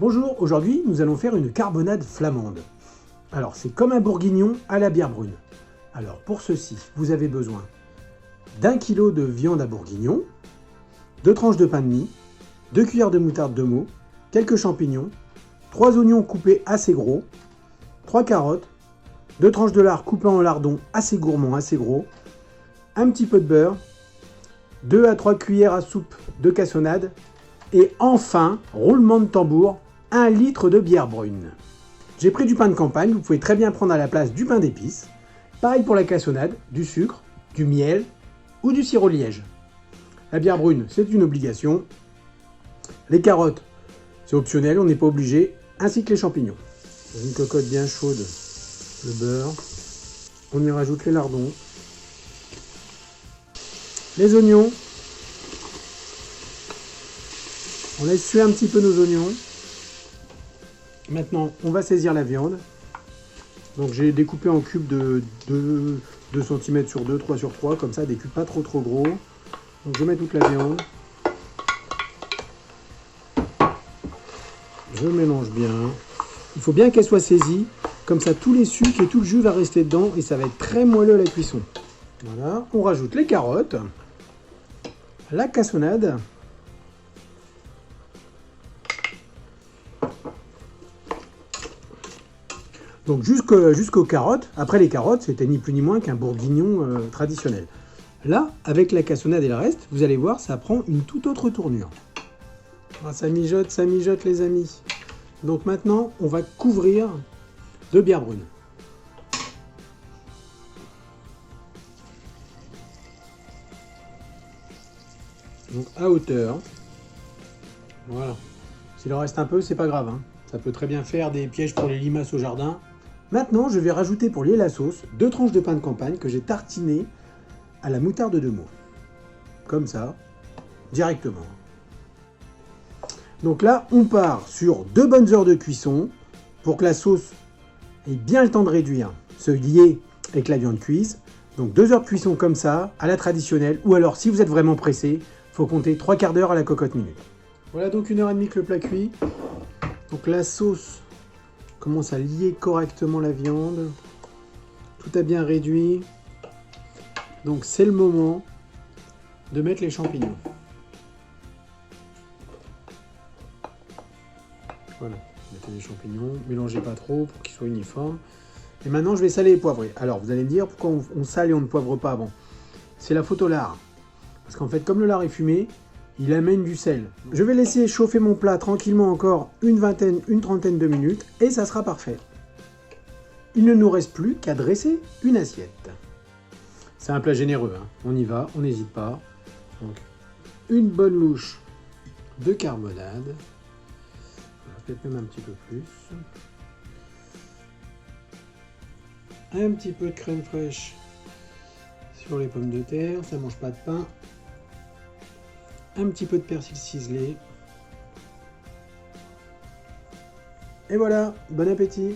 Bonjour, aujourd'hui nous allons faire une carbonade flamande. Alors c'est comme un bourguignon à la bière brune. Alors pour ceci, vous avez besoin d'1 kg de viande à bourguignon, 2 tranches de pain de mie, 2 cuillères de moutarde de Meaux, quelques champignons, 3 oignons coupés assez gros, 3 carottes, 2 tranches de lard coupées en lardons assez gourmands, assez gros, un petit peu de beurre, 2 à 3 cuillères à soupe de cassonade et enfin, roulement de tambour, 1 litre de bière brune. J'ai pris du pain de campagne, vous pouvez très bien prendre à la place du pain d'épices. Pareil pour la cassonade, du sucre, du miel ou du sirop de liège. La bière brune, c'est une obligation. Les carottes, c'est optionnel, on n'est pas obligé, ainsi que les champignons. Dans une cocotte bien chaude, le beurre. On y rajoute les lardons, les oignons. On laisse suer un petit peu nos oignons. Maintenant, on va saisir la viande. Donc j'ai découpé en cubes de 2 cm sur 2, 3 sur 3, comme ça, des cubes pas trop gros. Donc je mets toute la viande. Je mélange bien. Il faut bien qu'elle soit saisie, comme ça tous les sucres et tout le jus va rester dedans et ça va être très moelleux à la cuisson. Voilà, on rajoute les carottes, la cassonade. Donc jusqu'aux carottes. Après les carottes, c'était ni plus ni moins qu'un bourguignon traditionnel. Là, avec la cassonade et le reste, vous allez voir, ça prend une toute autre tournure. Ah, ça mijote les amis. Donc maintenant, on va couvrir de bière brune. Donc à hauteur. Voilà. S'il en reste un peu, c'est pas grave, hein. Ça peut très bien faire des pièges pour les limaces au jardin. Maintenant, je vais rajouter pour lier la sauce 2 tranches de pain de campagne que j'ai tartiné à la moutarde de Meaux. Comme ça, directement. Donc là, on part sur 2 bonnes heures de cuisson pour que la sauce ait bien le temps de réduire, se lier avec la viande cuise. Donc 2 heures de cuisson comme ça, à la traditionnelle, ou alors si vous êtes vraiment pressé, il faut compter 3 quarts d'heure à la cocotte minute. Voilà donc 1h30 que le plat cuit. Donc la sauce commence à lier correctement la viande. Tout a bien réduit. Donc c'est le moment de mettre les champignons. Voilà, mettez les champignons, mélangez pas trop pour qu'ils soient uniformes. Et maintenant je vais saler et poivrer. Alors vous allez me dire pourquoi on sale et on ne poivre pas avant. C'est la faute au lard. Parce qu'en fait comme le lard est fumé, il amène du sel. Je vais laisser chauffer mon plat tranquillement encore une trentaine de minutes et ça sera parfait. Il ne nous reste plus qu'à dresser une assiette. C'est un plat généreux, hein. On y va, on n'hésite pas. Donc, une bonne louche de carbonade. Peut-être même un petit peu plus. Un petit peu de crème fraîche sur les pommes de terre, ça mange pas de pain. Un petit peu de persil ciselé. Et voilà, bon appétit!